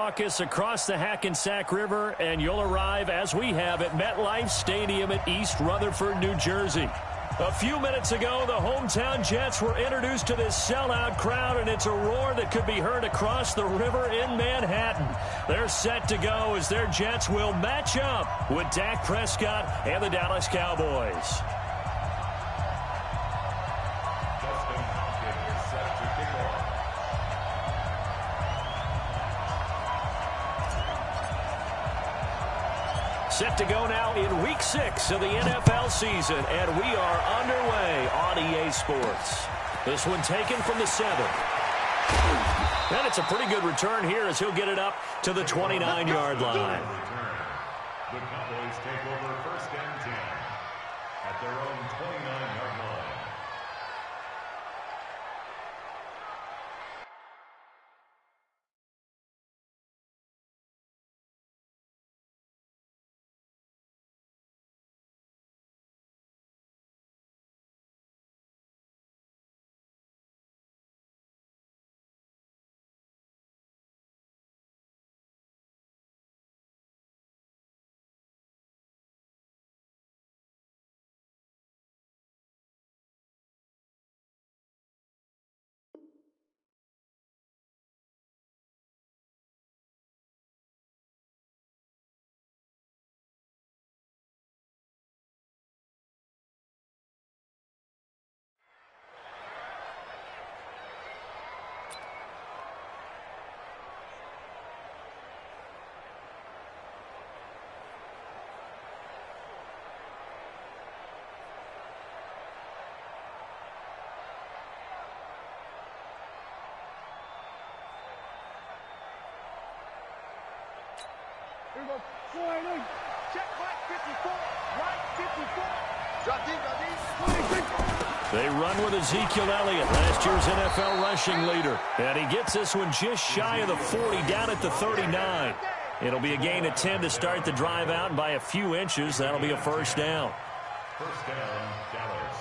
raucous across the Hackensack River, and you'll arrive, as we have, at MetLife Stadium at East Rutherford, New Jersey. A few minutes ago, the hometown Jets were introduced to this sellout crowd, and it's a roar that could be heard across the river in Manhattan. They're set to go as their Jets will match up with Dak Prescott and the Dallas Cowboys. Set to go now in Week 6 of the NFL season, and we are underway on EA Sports. This one taken from the 7. And it's a pretty good return here as he'll get it up to the 29-yard line. The Cowboys take over 1st and 10 at their own 29-yard line. Here we go. Sliding. Check right 54. Right 54. Drop deep, drop deep. They run with Ezekiel Elliott, last year's NFL rushing leader. And he gets this one just shy of the 40, down at the 39. It'll be a gain of 10 to start the drive out, and by a few inches, that'll be a first down. First down, Dallas.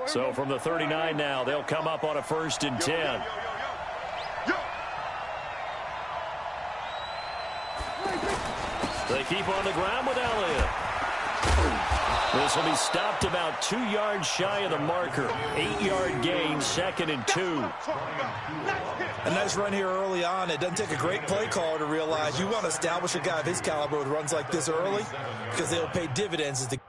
So from the 39 now, they'll come up on a 1st and 10. They keep on the ground with Elliott. This will be stopped about 2 yards shy of the marker. 8-yard gain, 2nd and 2. A nice run here early on. It doesn't take a great play caller to realize you want to establish a guy of his caliber with runs like this early, because they'll pay dividends as the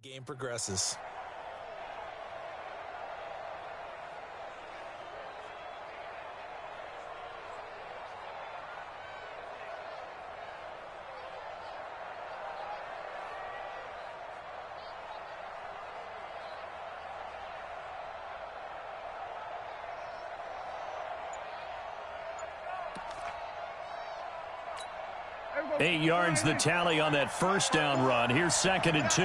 game progresses. 8 yards the tally on that first down run. Here's 2nd and 2.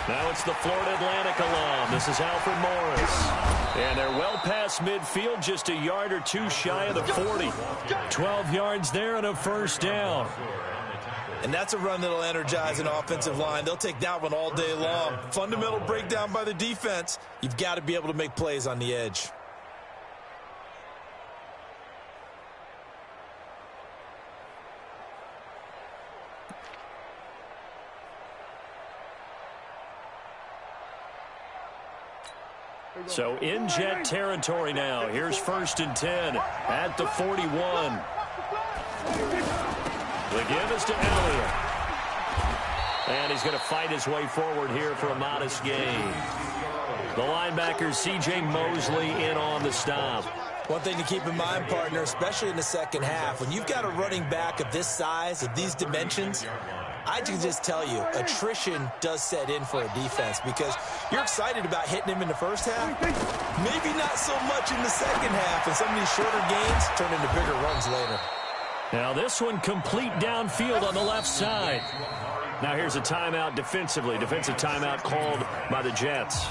Now it's the Florida Atlantic alum. This is Alfred Morris. And they're well past midfield, just a yard or two shy of the 40. 12 yards there and a first down. And that's a run that'll energize an offensive line. They'll take that one all day long. Fundamental breakdown by the defense. You've got to be able to make plays on the edge. So in Jet territory now. Here's 1st and 10 at the 41. The give is to Elliott. And he's going to fight his way forward here for a modest gain. The linebacker, C.J. Mosley, in on the stop. One thing to keep in mind, partner, especially in the second half, when you've got a running back of this size, of these dimensions, I can just tell you, attrition does set in for a defense because you're excited about hitting him in the first half. Maybe not so much in the second half, and some of these shorter gains turn into bigger runs later. Now this one complete downfield on the left side. Now here's a timeout defensively. Defensive timeout called by the Jets.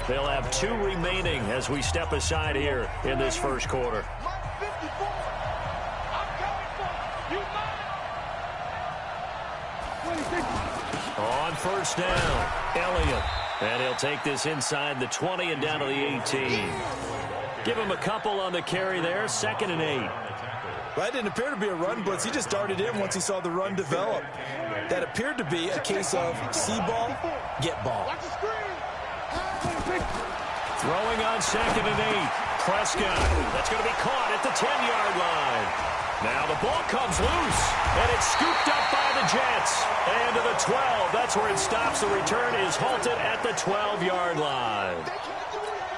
They'll have 2 remaining as we step aside here in this first quarter. On first down, Elliott. And he'll take this inside the 20 and down to the 18. Give him a couple on the carry there. 2nd and 8. That didn't appear to be a run blitz. He just darted in once he saw the run develop. That appeared to be a case of see ball, get ball. Throwing on 2nd and 8. Prescott. That's going to be caught at the 10-yard line. Now the ball comes loose, and it's scooped up by the Jets. And to the 12. That's where it stops. The return is halted at the 12-yard line.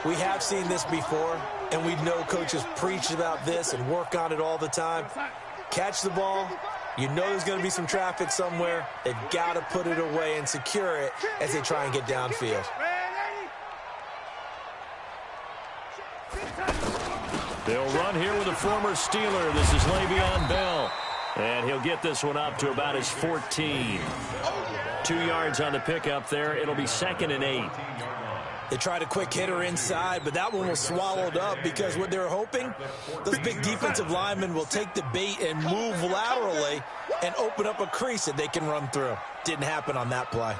We have seen this before, and we know coaches preach about this and work on it all the time. Catch the ball. You know there's going to be some traffic somewhere. They've got to put it away and secure it as they try and get downfield. They'll run here with a former Steeler. This is Le'Veon Bell. And he'll get this one up to about his 14. 2 yards on the pickup there. It'll be 2nd and 8. They tried a quick hitter inside, but that one was swallowed up because what they're hoping, those big defensive linemen will take the bait and move laterally and open up a crease that they can run through. Didn't happen on that play.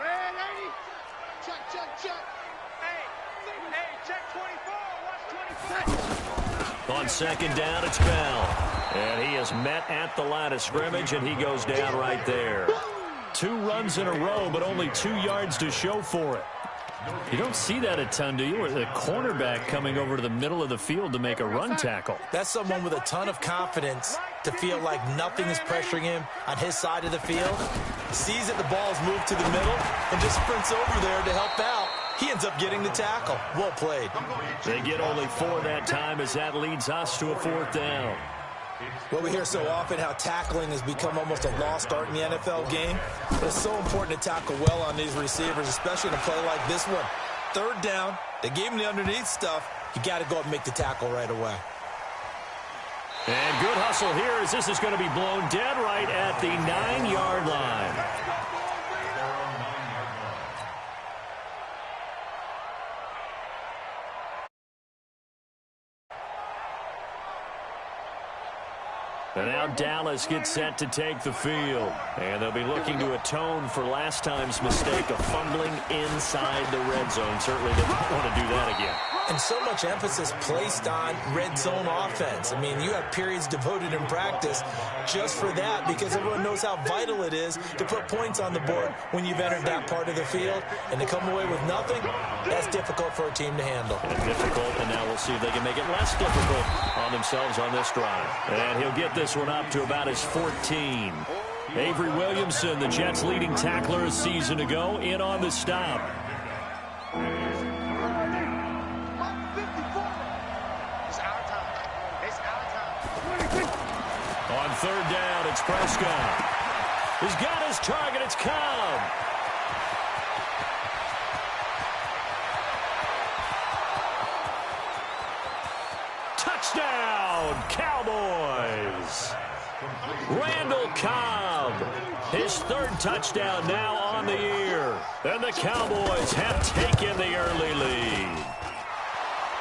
On 2nd down, it's Bell. And he is met at the line of scrimmage, and he goes down right there. 2 runs in a row, but only 2 yards to show for it. You don't see that a ton, do you? Or the cornerback coming over to the middle of the field to make a run tackle. That's someone with a ton of confidence to feel like nothing is pressuring him on his side of the field. Sees that the ball's moved to the middle and just sprints over there to help out. He ends up getting the tackle. Well played. They get only 4 that time as that leads us to a 4th down. Well, we hear so often how tackling has become almost a lost art in the NFL game. But it's so important to tackle well on these receivers, especially in a play like this one. 3rd down, they gave him the underneath stuff. You got to go up and make the tackle right away. And good hustle here as this is going to be blown dead right at the 9-yard line. And now Dallas gets set to take the field. And they'll be looking to atone for last time's mistake of fumbling inside the red zone. Certainly didn't want to do that again. And so much emphasis placed on red zone offense. I mean, you have periods devoted in practice just for that because everyone knows how vital it is to put points on the board when you've entered that part of the field. And to come away with nothing, that's difficult for a team to handle. And difficult, and now we'll see if they can make it less difficult on themselves on this drive. And he'll get this one up to about his 14. Avery Williamson, the Jets' leading tackler a season ago, in on the stop. On 3rd down, it's Prescott. He's got his target. It's Cobb. Touchdown, Cowboys. Randall Cobb, his third touchdown now on the year. And the Cowboys have taken the early lead.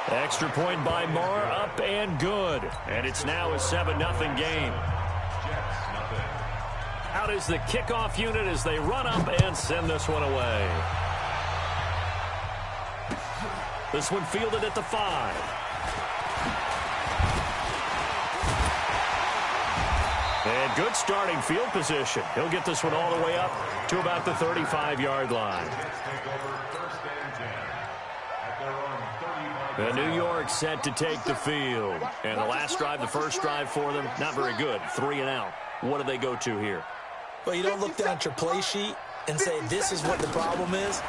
Extra point by Moore, up and good. And it's now a 7-0 game. Out is the kickoff unit as they run up and send this one away. This one fielded at the 5. And good starting field position. He'll get this one all the way up to about the 35-yard line. And New York set to take the field. And the last drive, the first drive for them, not very good. 3 and out. What do they go to here? Well, you don't look down at your play sheet and say, this is what the problem is.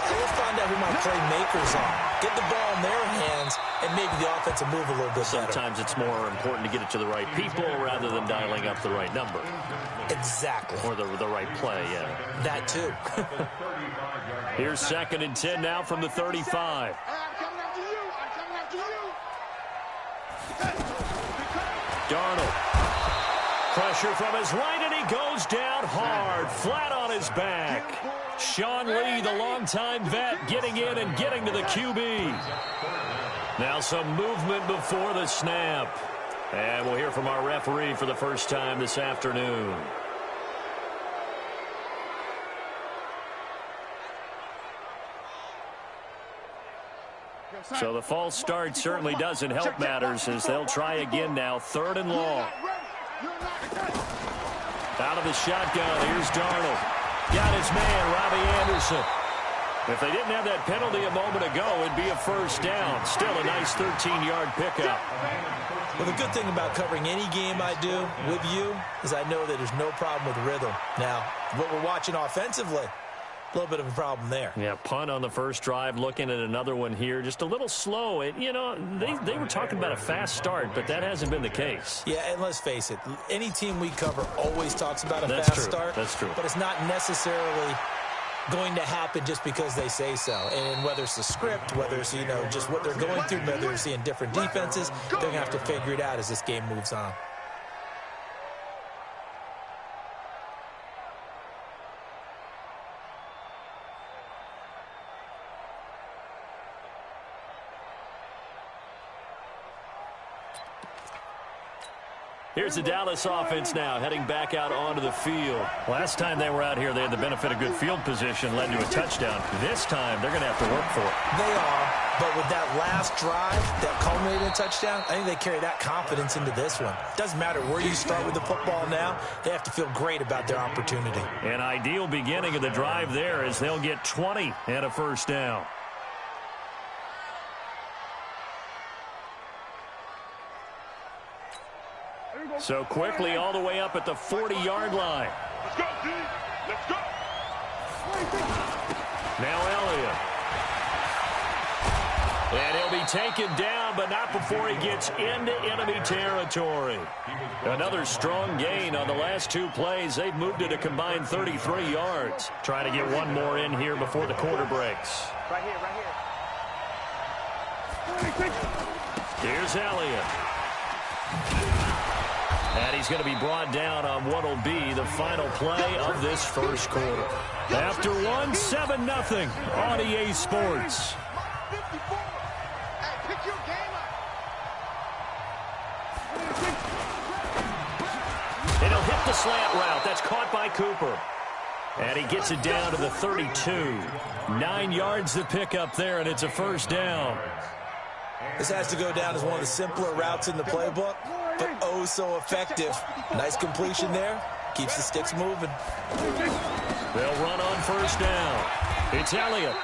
Let's find out who my playmakers are. Get the ball in their hands and maybe the offense will move a little bit better. Sometimes it's more important to get it to the right people rather than dialing up the right number. Exactly. Or the right play, yeah. That too. Here's 2nd and 10 now from the 35. Darnold. Pressure from his right, and he goes down hard, flat on his back. Sean Lee, the longtime vet, getting in and getting to the QB. Now some movement before the snap. And we'll hear from our referee for the first time this afternoon. So the false start certainly doesn't help matters as they'll try again now. 3rd and long. Out of the shotgun, here's Darnold. Got his man, Robbie Anderson. If they didn't have that penalty a moment ago, it'd be a first down. Still a nice 13-yard pickup. Well, the good thing about covering any game I do with you is I know that there's no problem with rhythm. Now, what we're watching offensively, a little bit of a problem there. Yeah, punt on the first drive, looking at another one here. Just a little slow. You know, they were talking about a fast start, but that hasn't been the case. Yeah, and let's face it, any team we cover always talks about a fast start. That's true. But it's not necessarily going to happen just because they say so. And whether it's the script, whether it's, you know, just what they're going through, whether they're seeing different defenses, they're going to have to figure it out as this game moves on. Here's the Dallas offense now, heading back out onto the field. Last time they were out here, they had the benefit of good field position, led to a touchdown. This time, they're going to have to work for it. They are, but with that last drive that culminated in a touchdown, I think they carry that confidence into this one. Doesn't matter where you start with the football now, they have to feel great about their opportunity. An ideal beginning of the drive there as they'll get 20 and a first down. So quickly all the way up at the 40-yard line. Let's go, D. Let's go. Now Elliott. And he'll be taken down, but not before he gets into enemy territory. Another strong gain on the last 2 plays. They've moved it a combined 33 yards. Trying to get one more in here before the quarter breaks. Right here, right here. Here's Elliott. And he's going to be brought down on what will be the final play of this first quarter. After one, 7-0 on EA Sports. And he'll hit the slant route. That's caught by Cooper. And he gets it down to the 32. 9 yards to pick up there, and it's a first down. This has to go down as one of the simpler routes in the playbook, but oh so effective. Nice completion there. Keeps the sticks moving. They'll run on first down. It's Elliott.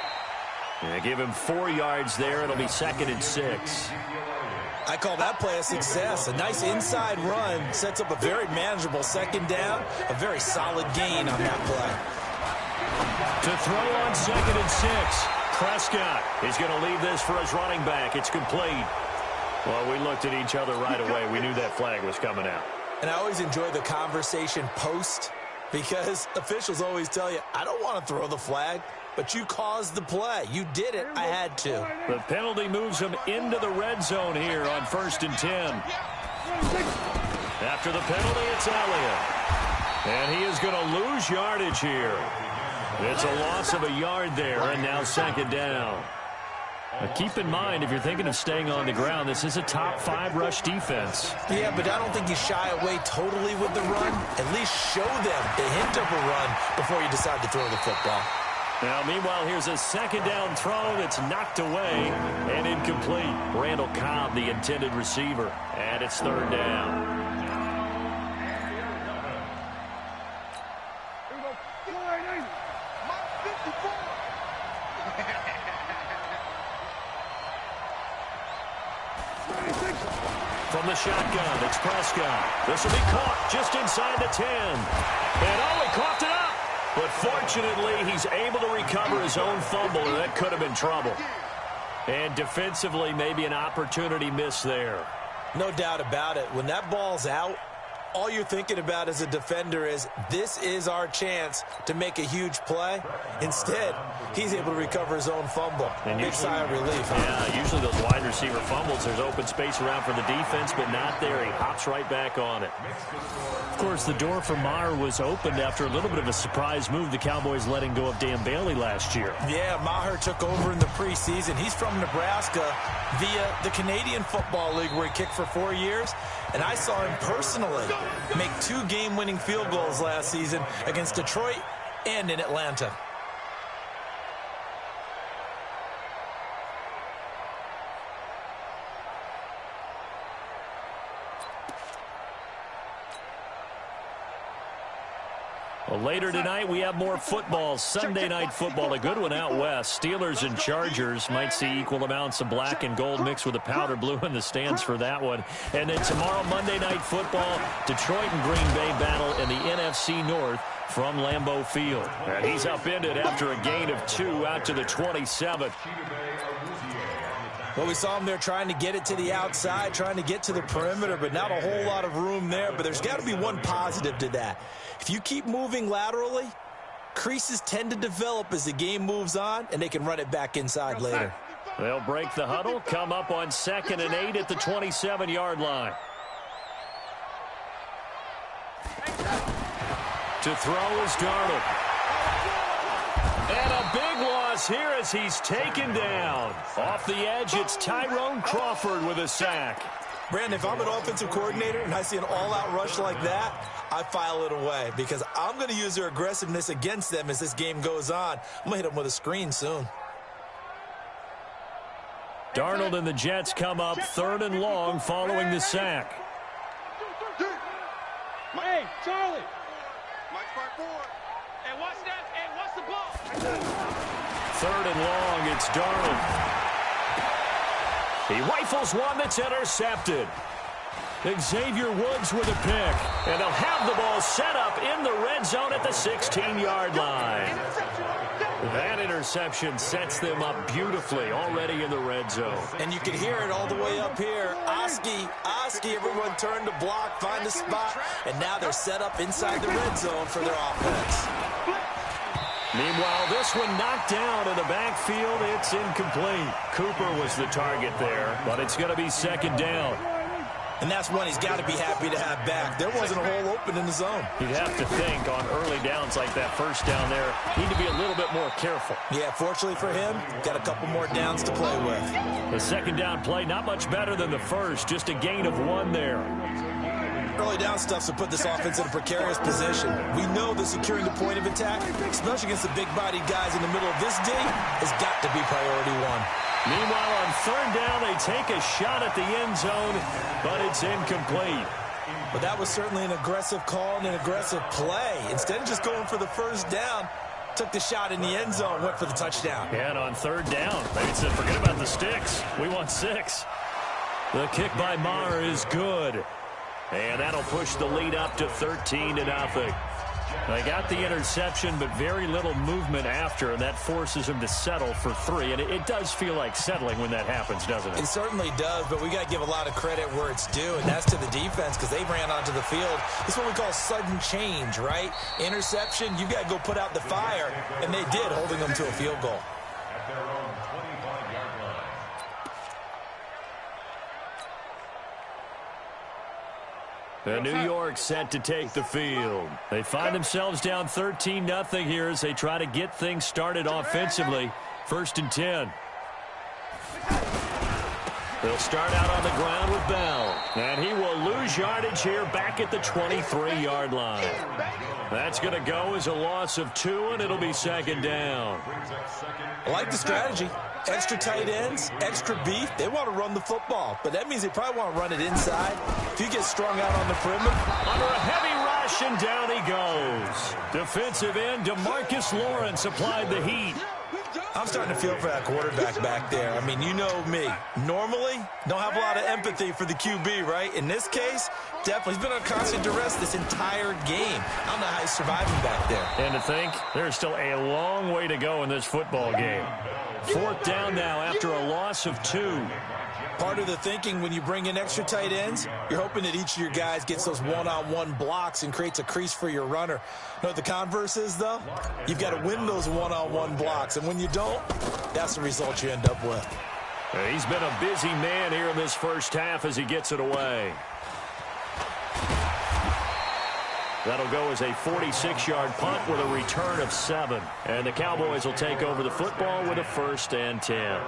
They give him 4 yards there. It'll be 2nd and 6. I call that play a success. A nice inside run sets up a very manageable 2nd down. A very solid gain on that play. To throw on 2nd and 6. Prescott is going to leave this for his running back. It's complete. Well, we looked at each other right away. We knew that flag was coming out. And I always enjoy the conversation post because officials always tell you, I don't want to throw the flag, but you caused the play. You did it. I had to. The penalty moves him into the red zone here on 1st and 10. After the penalty, it's Elliott. And he is going to lose yardage here. It's a loss of a yard there, and now second down. Now keep in mind, if you're thinking of staying on the ground, this is a top 5 rush defense. Yeah, but I don't think you shy away totally with the run. At least show them the hint of a run before you decide to throw the football. Now, meanwhile, here's a second down throw that's knocked away and incomplete. Randall Cobb, the intended receiver, and it's third down. From the shotgun, it's Prescott. This will be caught just inside the 10. And he coughed it up. But fortunately, he's able to recover his own fumble, and that could have been trouble. And defensively, maybe an opportunity missed there. No doubt about it. When that ball's out, all you're thinking about as a defender is, this is our chance to make a huge play. Instead, he's able to recover his own fumble. And big sigh of relief. Yeah, usually those wide receiver fumbles, there's open space around for the defense, but not there. He hops right back on it. Of course, the door for Maher was opened after a little bit of a surprise move. The Cowboys letting go of Dan Bailey last year. Yeah, Maher took over in the preseason. He's from Nebraska via the Canadian Football League, where he kicked for 4 years. And I saw him personally make 2 game-winning field goals last season against Detroit and in Atlanta. Well, later tonight, we have more football. Sunday night football, a good one out west. Steelers and Chargers might see equal amounts of black and gold mixed with a powder blue in the stands for that one. And then tomorrow, Monday night football, Detroit and Green Bay battle in the NFC North from Lambeau Field. And he's upended after a gain of 2 out to the 27. Well, we saw him there trying to get it to the outside, trying to get to the perimeter, but not a whole lot of room there. But there's got to be one positive to that. If you keep moving laterally, creases tend to develop as the game moves on, and they can run it back inside later. They'll break the huddle, come up on 2nd and 8 at the 27-yard line. To throw is Darnold. And a big loss here as he's taken down. Off the edge, it's Tyrone Crawford with a sack. Brandon, if I'm an offensive coordinator and I see an all-out rush like that, I file it away because I'm going to use their aggressiveness against them as this game goes on. I'm going to hit them with a screen soon. Darnold and the Jets come up 3rd and long following the sack. Hey, Charlie. Mike's back forward. And watch that. And watch the ball. 3rd and long, it's Darnold. He rifles one that's intercepted. Xavier Woods with a pick. And they'll have the ball set up in the red zone at the 16-yard line. That interception sets them up beautifully already in the red zone. And you can hear it all the way up here. Oski, everyone turned to block, find a spot, and now they're set up inside the red zone for their offense. Meanwhile, this one knocked down in the backfield. It's incomplete. Cooper was the target there, but it's going to be 2nd down. And that's one he's got to be happy to have back. There wasn't a hole open in the zone. You'd have to think on early downs like that first down there, need to be a little bit more careful. Yeah, fortunately for him, got a couple more downs to play with. The 2nd down play, not much better than the first, just a gain of 1 there. Early down stuffs will put this offense in a precarious position. We know that securing the point of attack, especially against the big-bodied guys in the middle of this day, has got to be priority 1. Meanwhile, on 3rd down, they take a shot at the end zone, but it's incomplete. But that was certainly an aggressive call and an aggressive play. Instead of just going for the first down, took the shot in the end zone, went for the touchdown. Yeah, and on 3rd down, they said, forget about the sticks. We want 6. The kick by Maher is good. And that'll push the lead up to 13-0. They got the interception, but very little movement after, and that forces him to settle for 3. And it does feel like settling when that happens, doesn't it? It certainly does, but we got to give a lot of credit where it's due, and that's to the defense because they ran onto the field. This is what we call sudden change, right? Interception, you got to go put out the fire, and they did, holding them to a field goal. At their own 25-yard line. And New York set to take the field. They find themselves down 13-0 here as they try to get things started offensively. 1st and 10. They'll start out on the ground with Bell. And he will lose yardage here back at the 23-yard line. That's going to go as a loss of 2, and it'll be 2nd down. I like the strategy. Extra tight ends, extra beef. They want to run the football, but that means they probably want to run it inside. If you get strung out on the perimeter. Under a heavy rush, and down he goes. Defensive end DeMarcus Lawrence applied the heat. I'm starting to feel for that quarterback back there. I mean, you know me. Normally, don't have a lot of empathy for the QB, right? In this case, definitely. He's been on constant duress this entire game. I don't know how he's surviving back there. And to think, there's still a long way to go in this football game. 4th down now after a loss of 2. Part of the thinking when you bring in extra tight ends, you're hoping that each of your guys gets those one-on-one blocks and creates a crease for your runner. You know what the converse is, though? You've got to win those one-on-one blocks, and when you don't, that's the result you end up with. He's been a busy man here in this first half as he gets it away. That'll go as a 46-yard punt with a return of 7. And the Cowboys will take over the football with a 1st and 10.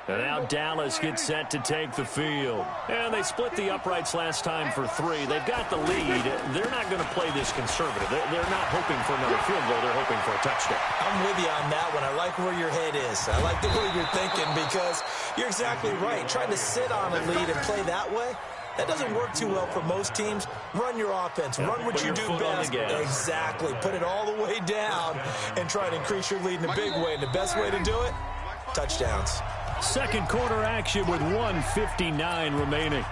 And now Dallas gets set to take the field. And they split the uprights last time for 3. They've got the lead. They're not going to play this conservative. They're not hoping for another field goal. They're hoping for a touchdown. I'm with you on that one. I like where your head is. I like the way you're thinking because you're exactly right. Trying to sit on a lead and play that way, that doesn't work too well for most teams. Run your offense. Run what you do best. Exactly. Put it all the way down and try to increase your lead in a big way. And the best way to do it, touchdowns. 2nd quarter action with 1:59 remaining.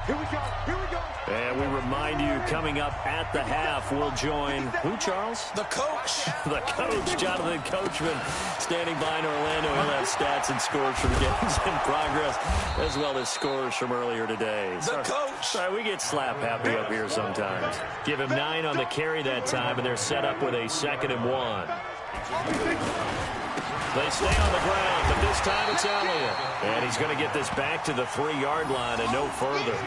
Here we go. Here we go. And we remind you, coming up at the half, we'll join who, Charles? The coach. The coach, Jonathan Coachman, standing by in Orlando. He'll have stats and scores from games in progress, as well as scores from earlier today. The coach. Sorry, we get slap happy up here sometimes. Give him 9 on the carry that time, and they're set up with a 2nd and 1. They stay on the ground, but this time it's Elliott. And he's going to get this back to the 3-yard line and no further.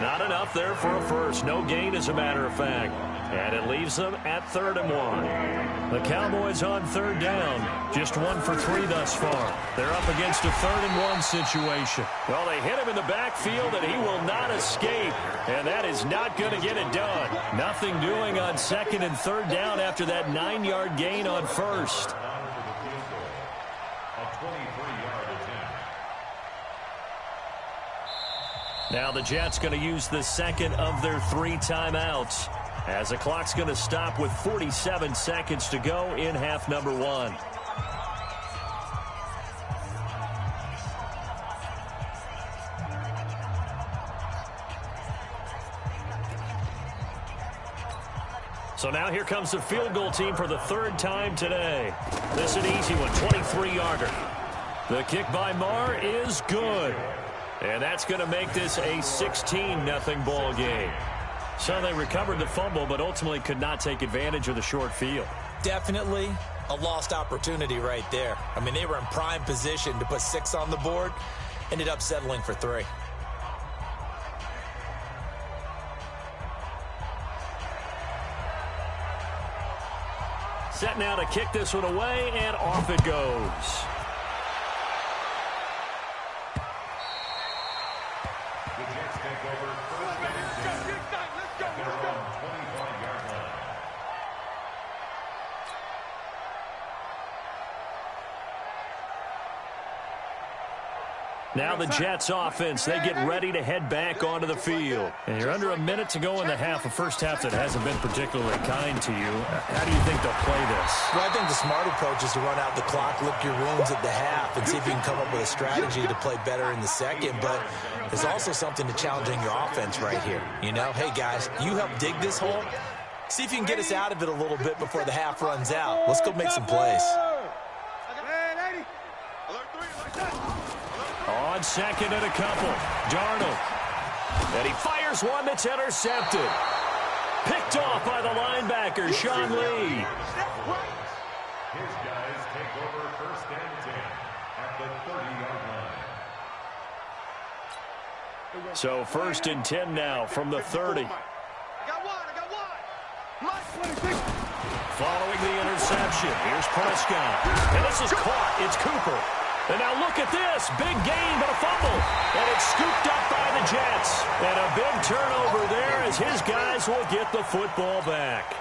Not enough there for a first. No gain, as a matter of fact. And it leaves them at 3rd and 1. The Cowboys on 3rd down. Just 1 for 3 thus far. They're up against a 3rd and 1 situation. Well, they hit him in the backfield, and he will not escape. And that is not going to get it done. Nothing doing on 2nd and 3rd down after that 9-yard gain on 1st. Now the Jets going to use the 2nd of their 3 timeouts as the clock's going to stop with 47 seconds to go in half number 1. So now here comes the field goal team for the 3rd time today. This is an easy one, 23-yarder. The kick by Marr is good. And that's going to make this a 16-0 ball game. So they recovered the fumble, but ultimately could not take advantage of the short field. Definitely a lost opportunity right there. I mean, they were in prime position to put 6 on the board. Ended up settling for 3. Set now to kick this one away, and off it goes. Now the Jets offense, they get ready to head back onto the field. And you're under a minute to go in the half, a first half that hasn't been particularly kind to you. How do you think they'll play this? Well, I think the smart approach is to run out the clock, lick your wounds at the half, and see if you can come up with a strategy to play better in the second. But there's also something to challenging your offense right here. You know, hey, guys, you help dig this hole. See if you can get us out of it a little bit before the half runs out. Let's go make some plays. On 2nd and a couple. Darnold And he fires one that's intercepted. Picked off by the linebacker, Sean Lee. His guys take over first and 10 at the 30-yard line. So first and 10 now from the 30. I got one. Following the interception, here's Prescott. And this is caught. It's Cooper. And now look at this. Big gain, but a fumble. And it's scooped up by the Jets. And a big turnover there as his guys will get the football back.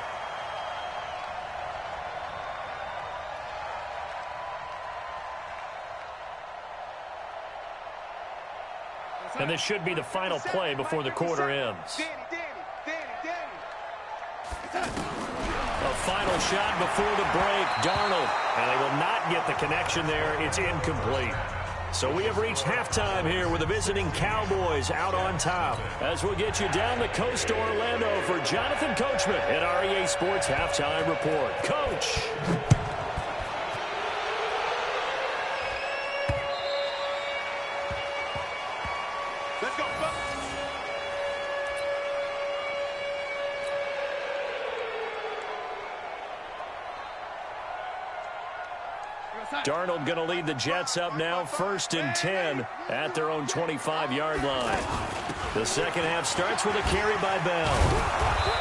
And this should be the final play before the quarter ends. A final shot before the break, Darnold. And they will not get the connection there. It's incomplete. So we have reached halftime here with the visiting Cowboys out on top. As we'll get you down the coast to Orlando for Jonathan Coachman at REA Sports Halftime Report. Coach. Let's go. Darnold going to lead the Jets up now, first and 10 at their own 25-yard line. The second half starts with a carry by Bell.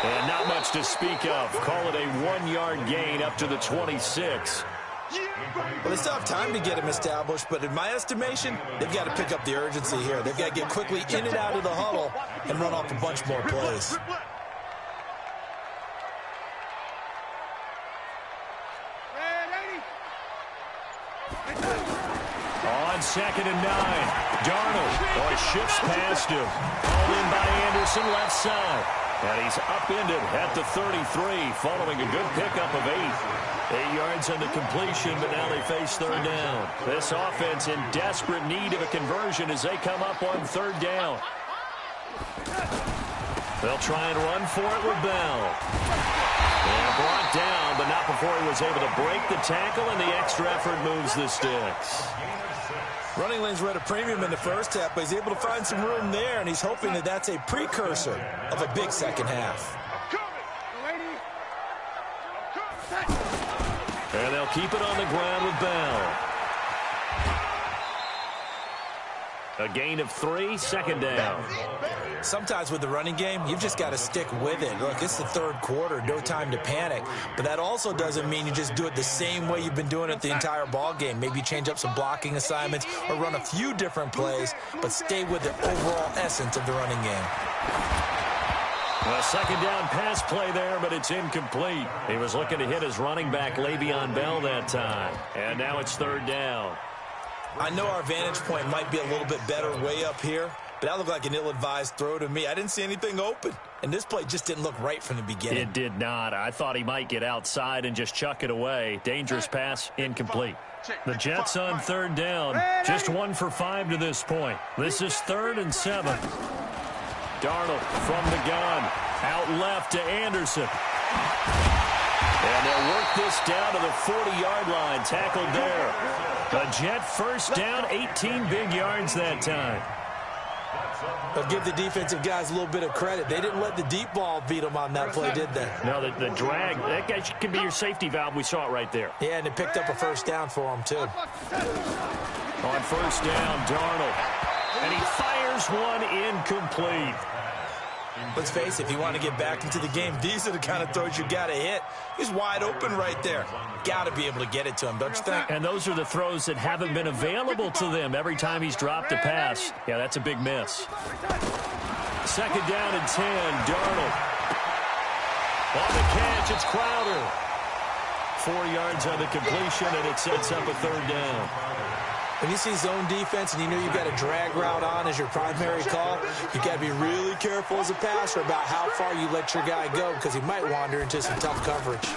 And not much to speak of. Call it a 1-yard gain up to the 26. Well, they still have time to get him established, but in my estimation, they've got to pick up the urgency here. They've got to get quickly in and out of the huddle and run off a bunch more plays. On second and 9, Darnold shifts past him. Called in by Anderson, left side. And he's upended at the 33, following a good pickup of 8. 8 yards on the completion, but now they face third down. This offense in desperate need of a conversion as they come up on third down. They'll try and run for it with Bell. And brought down, but not before he was able to break the tackle, and the extra effort moves the sticks. Running lanes were at a premium in the first half, but he's able to find some room there, and he's hoping that that's a precursor of a big second half. And they'll keep it on the ground with Bell. A gain of 3, second down. Sometimes with the running game, you've just got to stick with it. Look, it's the third quarter, no time to panic. But that also doesn't mean you just do it the same way you've been doing it the entire ball game. Maybe change up some blocking assignments or run a few different plays, but stay with the overall essence of the running game. A second down pass play there, but it's incomplete. He was looking to hit his running back, Le'Veon Bell, that time. And now it's third down. I know our vantage point might be a little bit better way up here, but that looked like an ill-advised throw to me. I didn't see anything open, and this play just didn't look right from the beginning. It did not. I thought he might get outside and just chuck it away. Dangerous pass, incomplete. The Jets on third down, just 1 for 5 to this point. This is 3rd and 7. Darnold from the gun, out left to Anderson. And they'll work this down to the 40-yard line, tackled there. A Jet first down, 18 big yards that time. But give the defensive guys a little bit of credit. They didn't let the deep ball beat them on that play, did they? No, the drag, that guy could be your safety valve. We saw it right there. Yeah, and they picked up a first down for him, too. On first down, Darnold. And he fires one incomplete. Let's face it, if you want to get back into the game, these are the kind of throws you got to hit. He's wide open right there. Got to be able to get it to him, don't you think? And those are the throws that haven't been available to them every time he's dropped a pass. Yeah, that's a big miss. Second down and 10, Darnold. On the catch, it's Crowder. 4 yards on the completion, and it sets up a third down. When you see zone defense and you know you've got a drag route on as your primary call, you've got to be really careful as a passer about how far you let your guy go because he might wander into some tough coverage.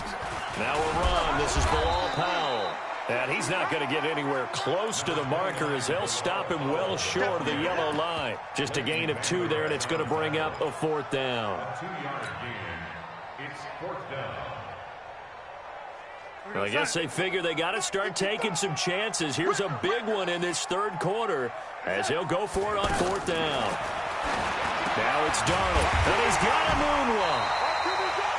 Now a run. This is Bilal Powell. And he's not going to get anywhere close to the marker as they'll stop him well short of the yellow line. Just a gain of 2 there, and it's going to bring up a 4th down. 2-yard gain. It's 4th down. Well, I guess they figure they got to start taking some chances. Here's a big one in this third quarter as he'll go for it on 4th down. Now it's Darnold, and he's got a moonwalk.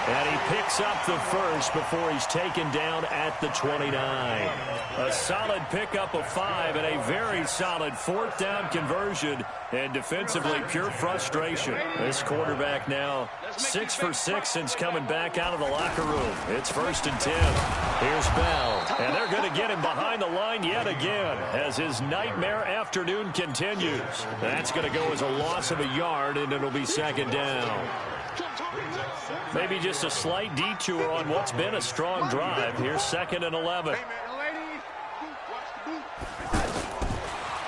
And he picks up the first before he's taken down at the 29. A solid pickup of 5 and a very solid 4th down conversion. And defensively, pure frustration. This quarterback now 6 for 6 since coming back out of the locker room. It's 1st and 10. Here's Bell. And they're going to get him behind the line yet again as his nightmare afternoon continues. That's going to go as a loss of a yard, and it'll be 2nd down. Maybe just a slight detour on what's been a strong drive. Here's 2nd and 11.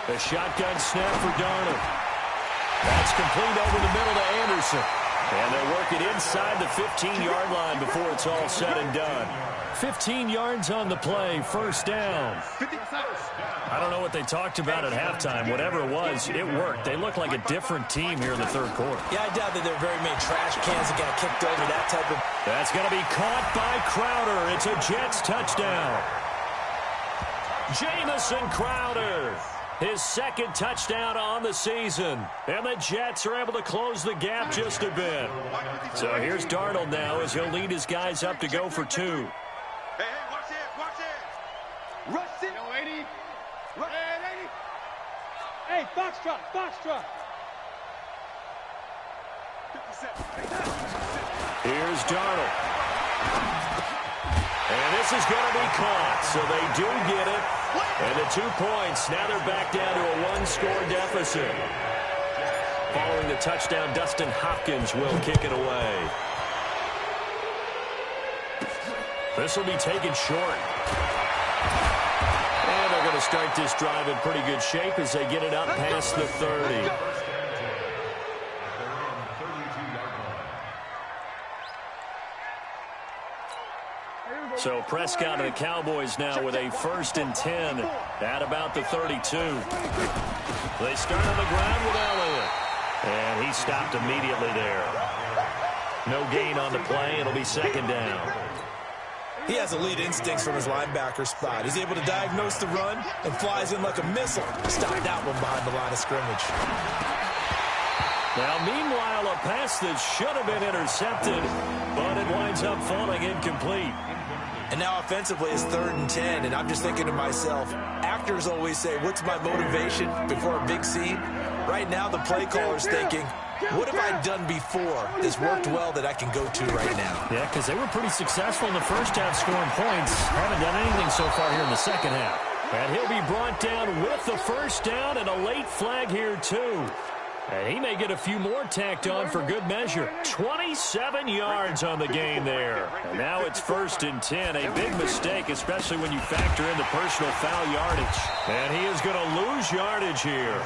The shotgun snap for Darnold. That's complete over the middle to Anderson. And they'll work it inside the 15-yard line before it's all said and done. 15 yards on the play, 1st down. I don't know what they talked about at halftime. Whatever it was, it worked. They look like a different team here in the 3rd quarter. Yeah, I doubt that there are very many trash cans that got kicked over, that type of... That's going to be caught by Crowder. It's a Jets touchdown. Jamison Crowder, his 2nd touchdown on the season. And the Jets are able to close the gap just a bit. So here's Darnold now as he'll lead his guys up to go for 2. Hey, watch this, watch this. Rush it. Yo, 80. Hey, Foxtrot, Foxtrot. Here's Darnold. And this is going to be caught, so they do get it. And the 2 points, now they're back down to a 1-score deficit. Following the touchdown, Dustin Hopkins will kick it away. This will be taken short. And they're going to start this drive in pretty good shape as they get it up past the 30. So Prescott and the Cowboys now with a 1st and 10 at about the 32. They start on the ground with Elliott. And he stopped immediately there. No gain on the play. It'll be 2nd down. He has elite instincts from his linebacker spot. He's able to diagnose the run and flies in like a missile. Stop that one behind the line of scrimmage. Now, meanwhile, a pass that should have been intercepted, but it winds up falling incomplete. And now offensively it's 3rd and 10, and I'm just thinking to myself, actors always say, what's my motivation before a big scene? Right now the play caller's thinking, what have I done before that's worked well that I can go to right now? Yeah, because they were pretty successful in the first half scoring points. Haven't done anything so far here in the second half. And he'll be brought down with the 1st down and a late flag here too. And he may get a few more tacked on for good measure. 27 yards on the game there. And now it's 1st and 10. A big mistake, especially when you factor in the personal foul yardage. And he is going to lose yardage here.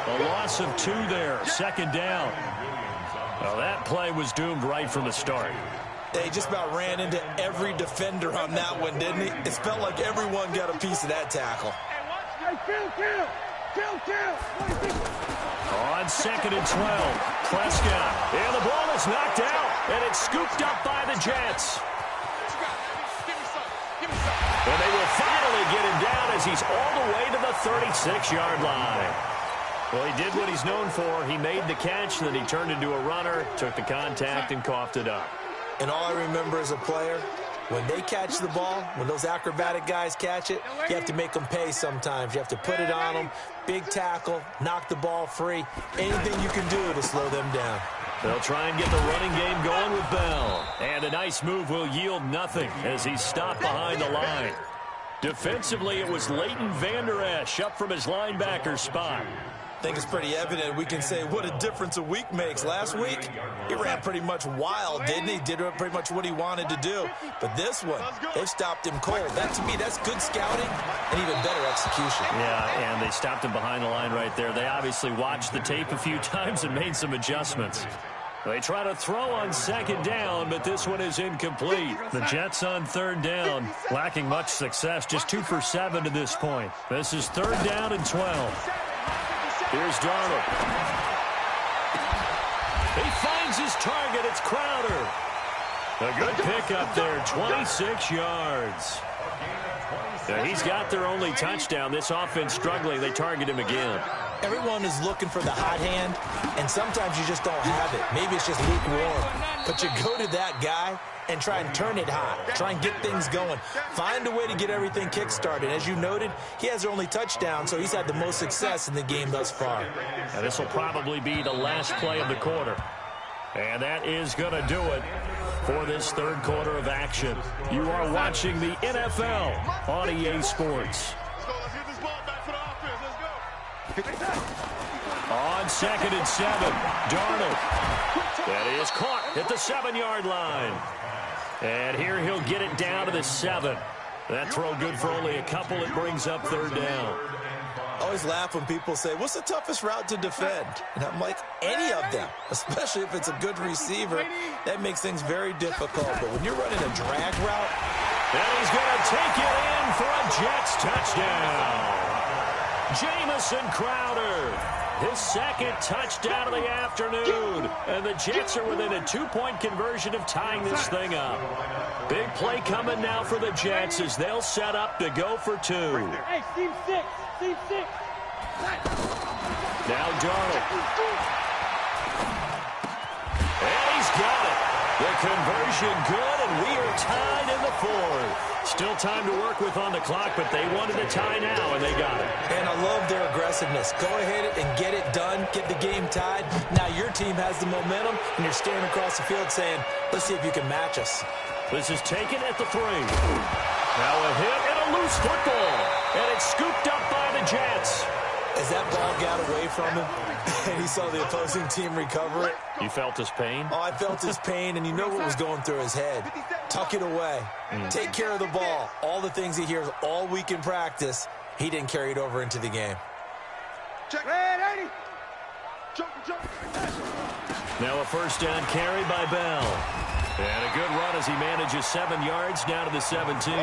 A loss of 2 there. 2nd down. Well, that play was doomed right from the start. They just about ran into every defender on that one, didn't he? It felt like everyone got a piece of that tackle. Hey, kill. On 2nd and 12, Prescott. And the ball is knocked out, and it's scooped up by the Jets. And they will finally get him down as he's all the way to the 36-yard line. Well, he did what he's known for. He made the catch, then he turned into a runner, took the contact, and coughed it up. And all I remember as a player, when they catch the ball, when those acrobatic guys catch it, you have to make them pay sometimes. You have to put it on them, big tackle, knock the ball free. Anything you can do to slow them down. They'll try and get the running game going with Bell. And a nice move will yield nothing as he's stopped behind the line. Defensively, it was Leighton Vander Esch up from his linebacker spot. I think it's pretty evident. We can say what a difference a week makes. Last week, he ran pretty much wild, didn't he? Did pretty much what he wanted to do. But this one, they stopped him cold. That, to me, that's good scouting and even better execution. Yeah, and they stopped him behind the line right there. They obviously watched the tape a few times and made some adjustments. They try to throw on 2nd down, but this one is incomplete. The Jets on 3rd down, lacking much success, just 2 for 7 to this point. This is 3rd down and 12. Here's Darnold. He finds his target. It's Crowder. A good pickup there, 26 yards. Now, he's got their only touchdown. This offense struggling. They target him again. Everyone is looking for the hot hand, and sometimes you just don't have it. Maybe it's just lukewarm. But you go to that guy and try and turn it hot. Try and get things going. Find a way to get everything kick-started. As you noted, he has their only touchdown, so he's had the most success in the game thus far. Now this will probably be the last play of the quarter. And that is going to do it for this third quarter of action. You are watching the NFL on EA Sports. Let's get this ball back for the offense. Let's go. On 2nd and 7, Darnold. That is caught at the 7-yard line. And here he'll get it down to the 7. That throw good for only a couple. It brings up third down. I always laugh when people say, what's the toughest route to defend? And I'm like, any of them, especially if it's a good receiver. That makes things very difficult. But when you're running a drag route, and he's going to take it in for a Jets touchdown. Jamison Crowder, his second touchdown of the afternoon. And the Jets are within a 2-point conversion of tying this thing up. Big play coming now for the Jets as they'll set up to go for 2. Hey, Steve 6. Steve 6. Now Darnold. And he's got it. The conversion good, and we are tied in the 4th. Still time to work with on the clock, but they wanted to tie now, and they got it. And I love their aggressiveness. Go ahead and get it done, get the game tied. Now your team has the momentum, and you're staring across the field saying, let's see if you can match us. This is taken at the 3. Now a hit and a loose football, and it's scooped up by the Jets. As that ball got away from him, and he saw the opposing team recover it. You felt his pain? Oh, I felt his pain, and you know what was going through his head. Tuck it away. Take care of the ball. All the things he hears all week in practice, he didn't carry it over into the game. Check. Red 80. Now a first down carry by Bell. And a good run as he manages 7 yards down to the 17.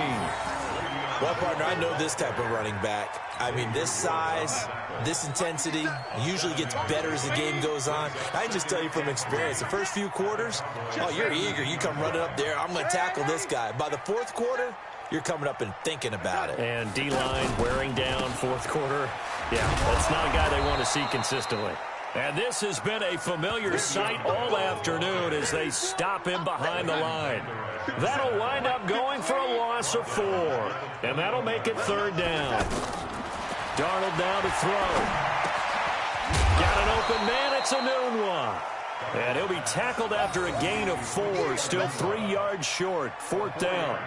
Well, partner, I know this type of running back. I mean, this size, this intensity usually gets better as the game goes on. I can just tell you from experience, the first few quarters, oh, you're eager. You come running up there, I'm going to tackle this guy. By the 4th quarter, you're coming up and thinking about it. And D-line wearing down 4th quarter. Yeah, that's not a guy they want to see consistently. And this has been a familiar sight all afternoon as they stop him behind the line. That'll wind up going for a loss of 4. And that'll make it 3rd down. Darnold now to throw. Got an open man. It's a noon one. And he'll be tackled after a gain of 4. Still 3 yards short. 4th down.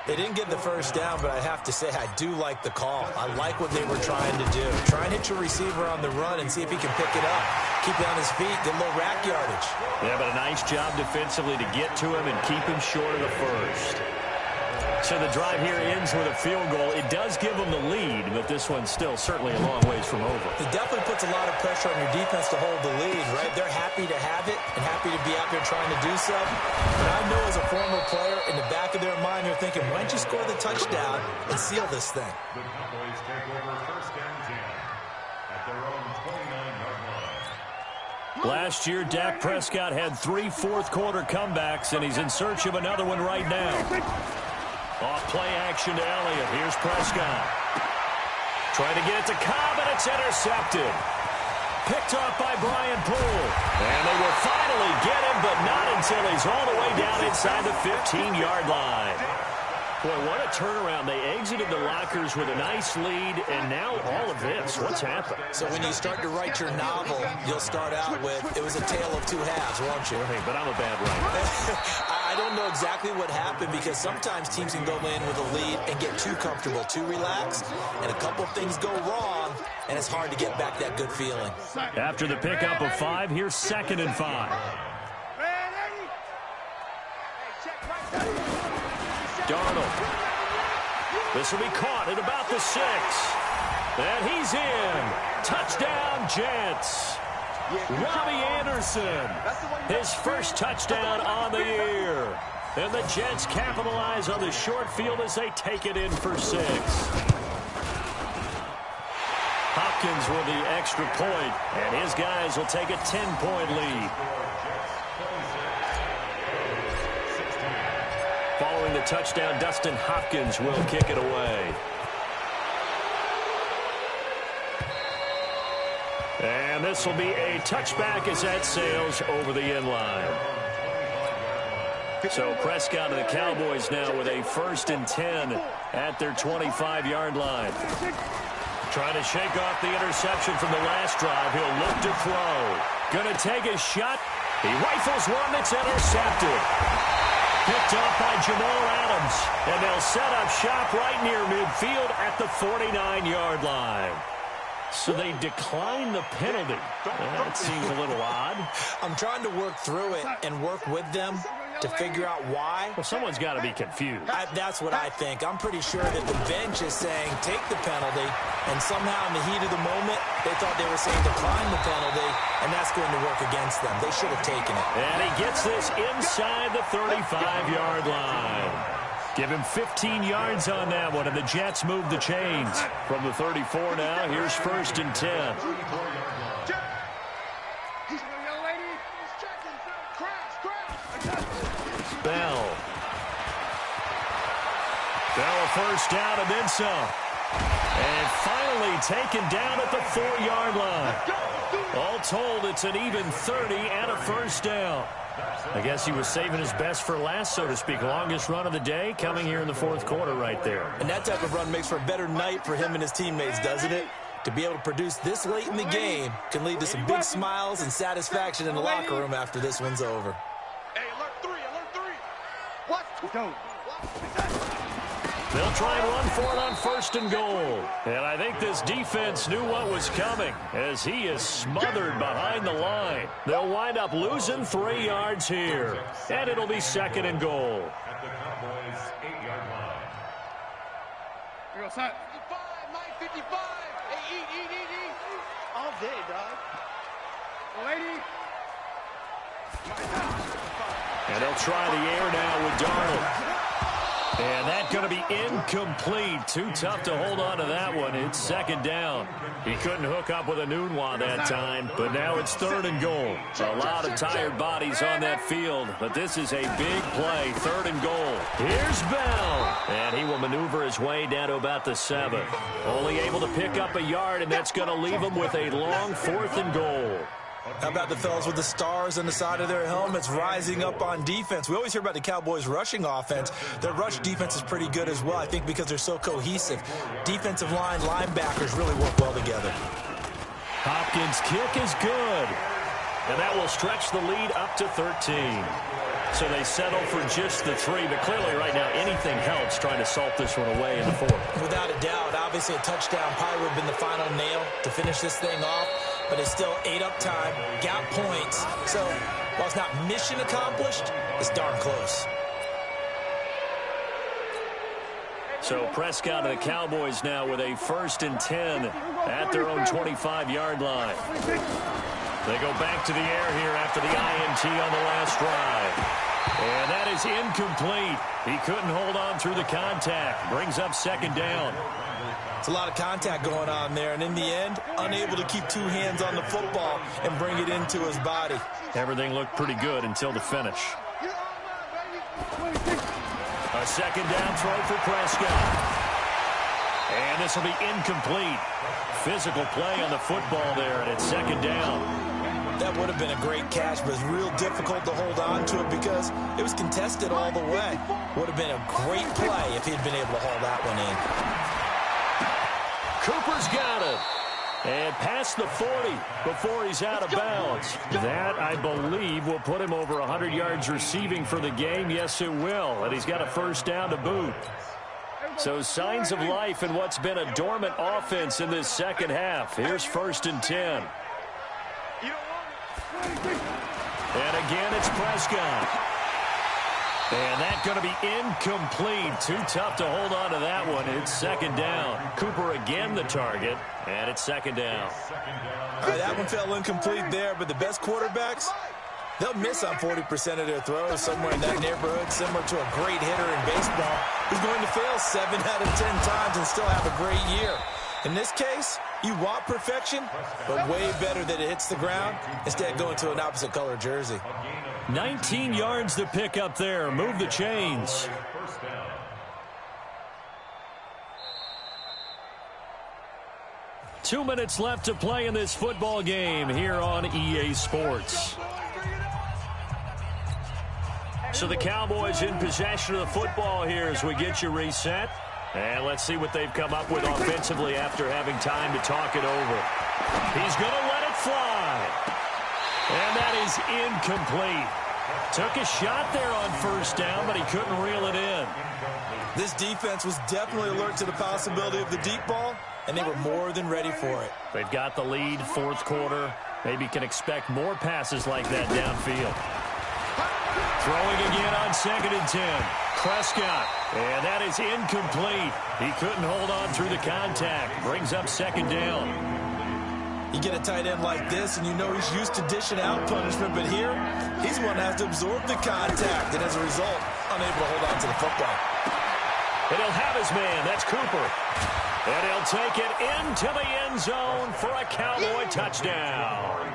They didn't get the first down, but I have to say I do like the call. I like what they were trying to do. Try and hit your receiver on the run and see if he can pick it up. Keep it on his feet, get a little rack yardage. Yeah, but a nice job defensively to get to him and keep him short of the first. So the drive here ends with a field goal. It does give them the lead, but this one's still certainly a long ways from over. It definitely puts a lot of pressure on your defense to hold the lead, right? They're happy to have it and happy to be out there trying to do so. But I know as a former player, in the back of their mind, they're thinking, why don't you score the touchdown and seal this thing? The Cowboys take over 1st and 10 at their own 29-yard line. Last year, Dak Prescott had 3 fourth-quarter comebacks, and he's in search of another one right now. Off play action to Elliott. Here's Prescott. Trying to get it to Cobb, and it's intercepted. Picked off by Brian Poole. And they will finally get him, but not until he's all the way down inside the 15-yard line. Boy, what a turnaround. They exited the lockers with a nice lead, and now all of this. What's happened? So when you start to write your novel, you'll start out with, it was a tale of 2 halves, won't you? Hey, but I'm a bad writer. I don't know exactly what happened because sometimes teams can go in with a lead and get too comfortable, too relaxed, and a couple of things go wrong, and it's hard to get back that good feeling. After the pickup of 5, here's 2nd and 5. Darnold. This will be caught at about the 6. And he's in. Touchdown, Jets. Robbie Anderson, his first touchdown on the year. And the Jets capitalize on the short field as they take it in for 6. Hopkins with the extra point, and his guys will take a 10-point lead. Following the touchdown, Dustin Hopkins will kick it away. And this will be a touchback as that sails over the end line. So Prescott and the Cowboys now with a 1st and 10 at their 25-yard line. Trying to shake off the interception from the last drive. He'll look to throw. Going to take a shot. He rifles one that's intercepted. Picked off by Jamal Adams. And they'll set up shop right near midfield at the 49-yard line. So they decline the penalty. That seems a little odd. I'm trying to work through it and work with them to figure out why. Well, someone's got to be confused. That's what I think. I'm pretty sure that the bench is saying take the penalty, and somehow in the heat of the moment, they thought they were saying decline the penalty, and that's going to work against them. They should have taken it. And he gets this inside the 35-yard line. Give him 15 yards on that one, and the Jets move the chains. From the 34 now, here's 1st and 10. Bell. Bell a 1st down and then some. And finally taken down at the 4-yard line. All told, it's an even 30 and a 1st down. I guess he was saving his best for last, so to speak. Longest run of the day coming here in the 4th quarter right there. And that type of run makes for a better night for him and his teammates, doesn't it? To be able to produce this late in the game can lead to some big smiles and satisfaction in the locker room after this one's over. Hey, alert 3, alert 3. What? Go. They'll try and run for it on 1st and goal. And I think this defense knew what was coming as he is smothered behind the line. They'll wind up losing 3 yards here. And it'll be 2nd and goal. At the Cowboys' 8-yard line. Here goes, son. 55, 955. Hey, eat. All day, dog. Lady. And they'll try the air now with Darnold. And that's going to be incomplete. Too tough to hold on to that one. It's 2nd down. He couldn't hook up with a Nunwa that time, but now it's 3rd and goal. A lot of tired bodies on that field, but this is a big play. 3rd and goal. Here's Bell. And he will maneuver his way down to about the 7. Only able to pick up a yard, and that's going to leave him with a long 4th and goal. How about the fellas with the stars on the side of their helmets rising up on defense? We always hear about the Cowboys' rushing offense. Their rush defense is pretty good as well, I think, because they're so cohesive. Defensive line, linebackers really work well together. Hopkins' kick is good. And that will stretch the lead up to 13. So they settle for just the 3, but clearly right now anything helps trying to salt this one away in the 4th. Without a doubt, obviously a touchdown probably would have been the final nail to finish this thing off, but it's still 8 up time, got points. So while it's not mission accomplished, it's darn close. So Prescott and the Cowboys now with a 1st and 10 at their own 25-yard line. They go back to the air here after the INT on the last drive. And that is incomplete. He couldn't hold on through the contact. Brings up 2nd down. It's a lot of contact going on there, and in the end, unable to keep 2 hands on the football and bring it into his body. Everything looked pretty good until the finish. A 2nd down throw for Prescott. And this will be incomplete. Physical play on the football there, and it's 2nd down. That would have been a great catch, but it's real difficult to hold on to it because it was contested all the way. Would have been a great play if he'd been able to haul that one in. Cooper's got it. And past the 40 before he's out of bounds. That, I believe, will put him over 100 yards receiving for the game. Yes, it will. And he's got a 1st down to boot. So signs of life in what's been a dormant offense in this 2nd half. Here's 1st and 10. And again, it's Prescott. And that's going to be incomplete. Too tough to hold on to that one. It's 2nd down. Cooper again the target, and it's 2nd down. That one fell incomplete there, but the best quarterbacks, they'll miss on 40% of their throws somewhere in that neighborhood, similar to a great hitter in baseball who's going to fail 7 out of 10 times and still have a great year. In this case, you want perfection, but way better that it hits the ground instead of going to an opposite color jersey. 19 yards to pick up there. Move the chains. 2 minutes left to play in this football game here on EA Sports. So the Cowboys in possession of the football here as we get you reset. And let's see what they've come up with offensively after having time to talk it over. He's going to let it fly. And that is incomplete. Took a shot there on first down, but he couldn't reel it in. This defense was definitely alert to the possibility of the deep ball, and they were more than ready for it. They've got the lead, fourth quarter. Maybe can expect more passes like that downfield. Throwing again on 2nd and 10. Prescott, and that is incomplete. He couldn't hold on through the contact. Brings up 2nd down. You get a tight end like this, and you know he's used to dishing out punishment, but here, he's the one that has to absorb the contact, and as a result, unable to hold on to the football. And he'll have his man. That's Cooper. And he'll take it into the end zone for a Cowboy touchdown.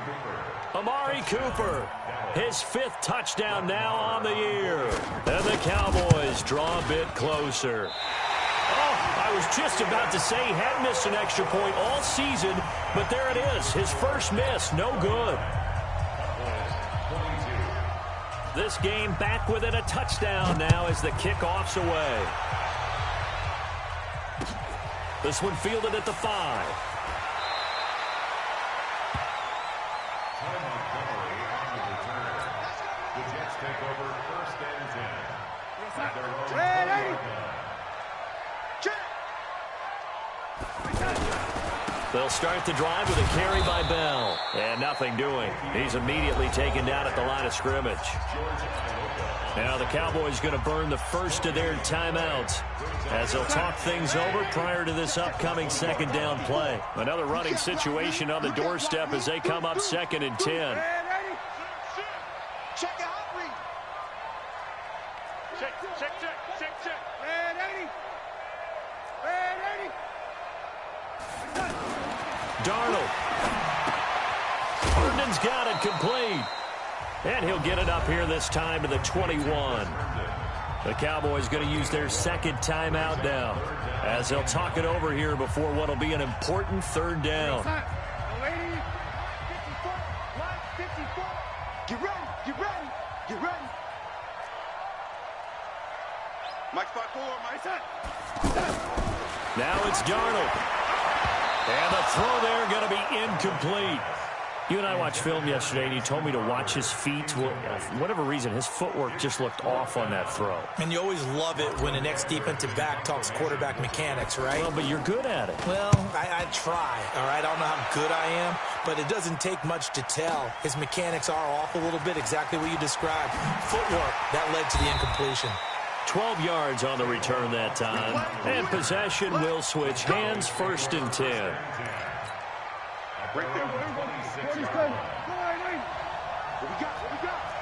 Amari Cooper, his 5th touchdown now on the year. And the Cowboys draw a bit closer. Oh, I was just about to say he had missed an extra point all season, but there it is. His first miss, no good. This game back within a touchdown now as the kickoff's away. This one fielded at the 5. The Jets take over 1st and 10. At their own Ready. They'll start the drive with a carry by Bell. And nothing doing. He's immediately taken down at the line of scrimmage. Now the Cowboys going to burn the first of their timeouts as they'll talk things over prior to this upcoming 2nd down play. Another running situation on the doorstep as they come up 2nd and 10. Check your hot read. Check. Ready. Darnold. Herndon's got it complete. And he'll get it up here this time to the 21. The Cowboys going to use their 2nd timeout now as they'll talk it over here before what will be an important 3rd down. Get ready. Mike spot 4, Mike set. Now it's Darnold. And the throw there going to be incomplete. You and I watched film yesterday, and you told me to watch his feet. For whatever reason, his footwork just looked off on that throw. And you always love it when an ex-defensive back talks quarterback mechanics, right? Well, but you're good at it. Well, I try, all right? I don't know how good I am, but it doesn't take much to tell. His mechanics are off a little bit, exactly what you described. Footwork, that led to the incompletion. 12 yards on the return that time. And possession will switch hands, 1st and 10. Right there. 26 yards.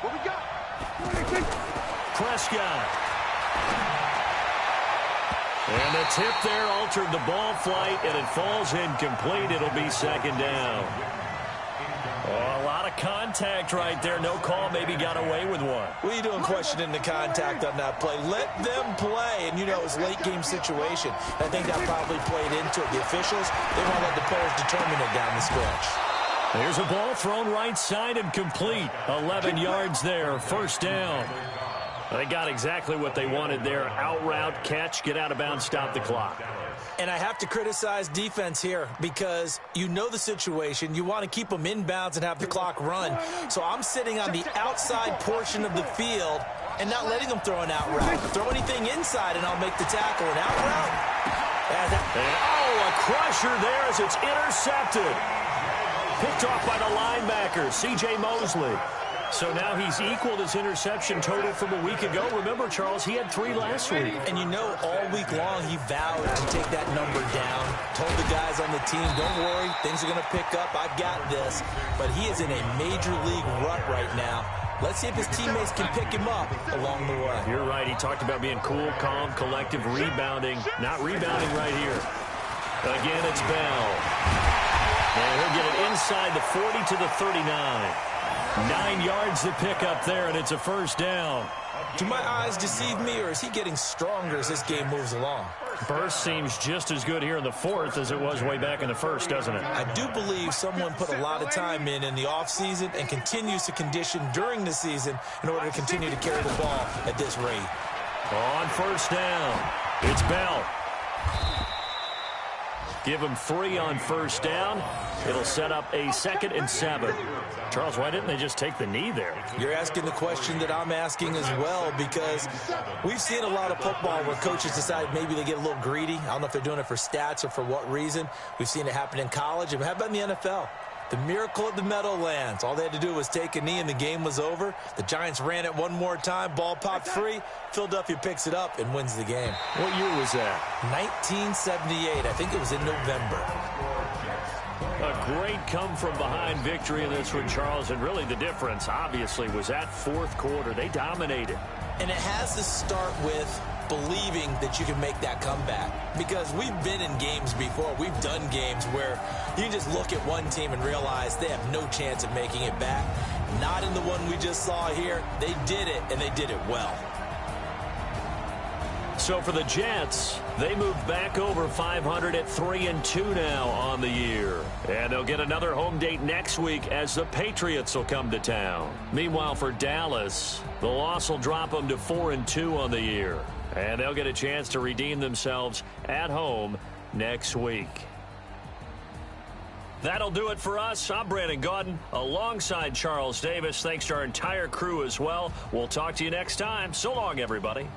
What we got? Prescott. And the tip there altered the ball flight, and it falls incomplete. It'll be 2nd down. Oh, a lot of contact right there. No call. Maybe got away with one. What are you doing questioning the contact on that play? Let them play. And, you know, it's a late-game situation. I think that probably played into it. The officials, they want to let the players determine it down the stretch. There's a ball thrown right side and complete. 11 yards there. 1st down. They got exactly what they wanted there. Out route, catch, get out of bounds, stop the clock. And I have to criticize defense here because you know the situation. You want to keep them inbounds and have the clock run. So I'm sitting on the outside portion of the field and not letting them throw an out route. Throw anything inside and I'll make the tackle. An out route? A crusher there as it's intercepted. Picked off by the linebacker, C.J. Mosley. So now he's equaled his interception total from a week ago. Remember, Charles, he had 3 last week. And you know all week long he vowed to take that number down. Told the guys on the team, don't worry, things are going to pick up. I've got this. But he is in a major league rut right now. Let's see if his teammates can pick him up along the way. You're right. He talked about being cool, calm, collective, rebounding. Not rebounding right here. Again, it's Bell. And he'll get it inside the 40 to the 39. 9 yards to pick up there, and it's a first down. Do my eyes deceive me, or is he getting stronger as this game moves along? Burst seems just as good here in the fourth as it was way back in the first, doesn't it? I do believe someone put a lot of time in the offseason and continues to condition during the season in order to continue to carry the ball at this rate. On first down, it's Bell. Give him 3 on first down. It'll set up a 2nd and 7. Charles, why didn't they just take the knee there? You're asking the question that I'm asking as well, because we've seen a lot of football where coaches decide maybe they get a little greedy. I don't know if they're doing it for stats or for what reason. We've seen it happen in college. And how about in the NFL? The miracle of the Meadowlands. All they had to do was take a knee and the game was over. The Giants ran it one more time. Ball popped free. Philadelphia picks it up and wins the game. What year was that? 1978. I think it was in November. A great come-from-behind victory in this one, Charles. And really the difference, obviously, was that fourth quarter. They dominated. And it has to start with believing that you can make that comeback, because we've been in games before. We've done games where you just look at one team and realize they have no chance of making it back. Not in the one we just saw here. They did it, and they did it well. So for the Jets, they moved back over 500 at 3-2 now on the year. And they'll get another home date next week as the Patriots will come to town. Meanwhile, for Dallas, the loss will drop them to 4-2 on the year. And they'll get a chance to redeem themselves at home next week. That'll do it for us. I'm Brandon Gaudin alongside Charles Davis. Thanks to our entire crew as well. We'll talk to you next time. So long, everybody.